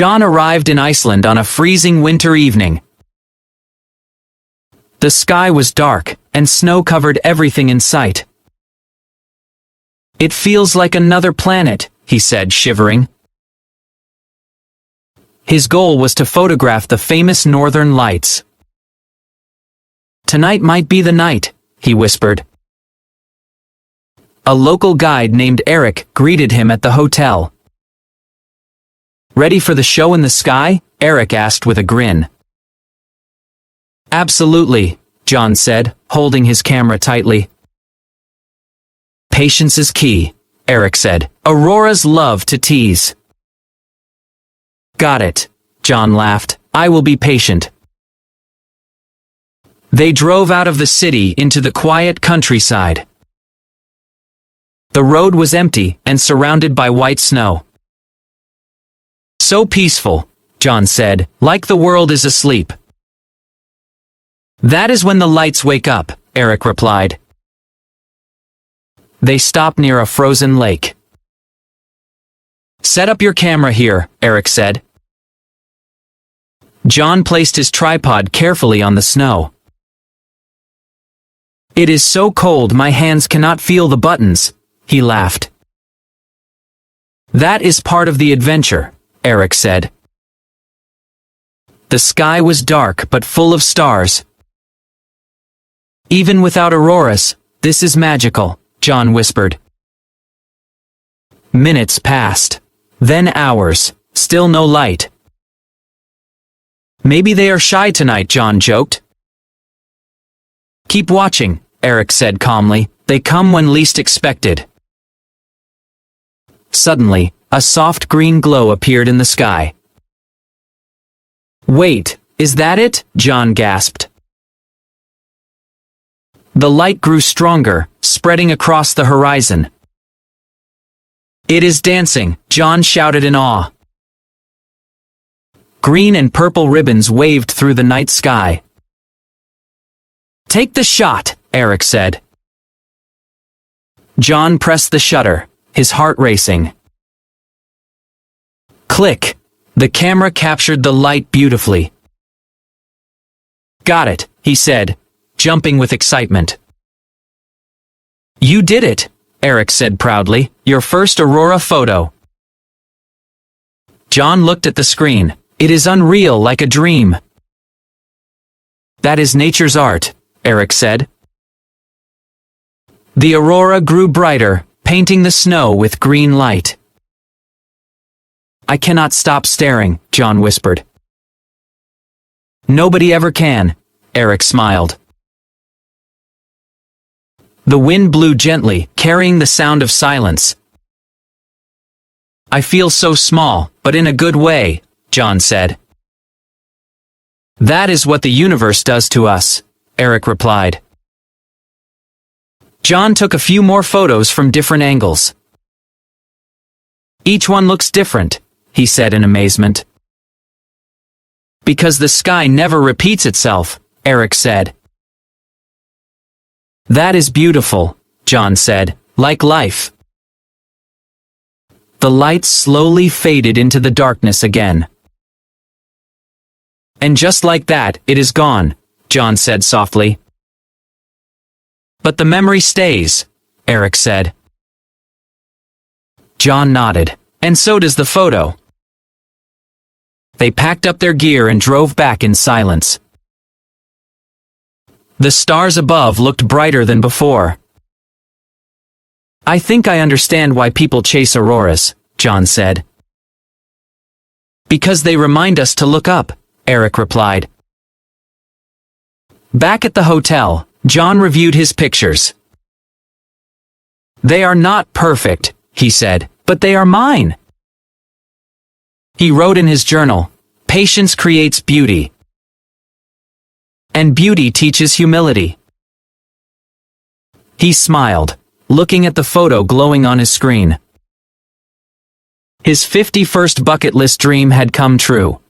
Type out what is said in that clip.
John arrived in Iceland on a freezing winter evening. The sky was dark, and snow covered everything in sight. "It feels like another planet," he said, shivering. His goal was to photograph the famous northern lights. "Tonight might be the night," he whispered. A local guide named Eric greeted him at the hotel. "Ready for the show in the sky?" Eric asked with a grin. "Absolutely," John said, holding his camera tightly. "Patience is key," Eric said. "Auroras love to tease." "Got it," John laughed. "I will be patient." They drove out of the city into the quiet countryside. The road was empty and surrounded by white snow. "So peaceful," John said, "like the world is asleep." "That is when the lights wake up," Eric replied. They stopped near a frozen lake. "Set up your camera here," Eric said. John placed his tripod carefully on the snow. "It is so cold my hands cannot feel the buttons," he laughed. "That is part of the adventure," Eric said. The sky was dark but full of stars. "Even without auroras, this is magical," John whispered. Minutes passed. Then hours. Still no light. "Maybe they are shy tonight," John joked. "Keep watching," Eric said calmly. "They come when least expected." Suddenly, a soft green glow appeared in the sky. "Wait, is that it?" John gasped. The light grew stronger, spreading across the horizon. "It is dancing," John shouted in awe. Green and purple ribbons waved through the night sky. "Take the shot," Eric said. John pressed the shutter, his heart racing. Click! The camera captured the light beautifully. "Got it," he said, jumping with excitement. "You did it," Eric said proudly. "Your first aurora photo." John looked at the screen. "It is unreal, like a dream." "That is nature's art," Eric said. The aurora grew brighter, painting the snow with green light. "I cannot stop staring," John whispered. "Nobody ever can," Eric smiled. The wind blew gently, carrying the sound of silence. "I feel so small, but in a good way," John said. "That is what the universe does to us," Eric replied. John took a few more photos from different angles. "Each one looks different," he said in amazement. "Because the sky never repeats itself," Eric said. "That is beautiful," John said, "like life." The lights slowly faded into the darkness again. "And just like that, it is gone," John said softly. "But the memory stays," Eric said. John nodded. "And so does the photo." They packed up their gear and drove back in silence. The stars above looked brighter than before. "I think I understand why people chase auroras," John said. "Because they remind us to look up," Eric replied. Back at the hotel, John reviewed his pictures. "They are not perfect," he said, "but they are mine." He wrote in his journal, "Patience creates beauty. And beauty teaches humility." He smiled, looking at the photo glowing on his screen. His 51st bucket list dream had come true.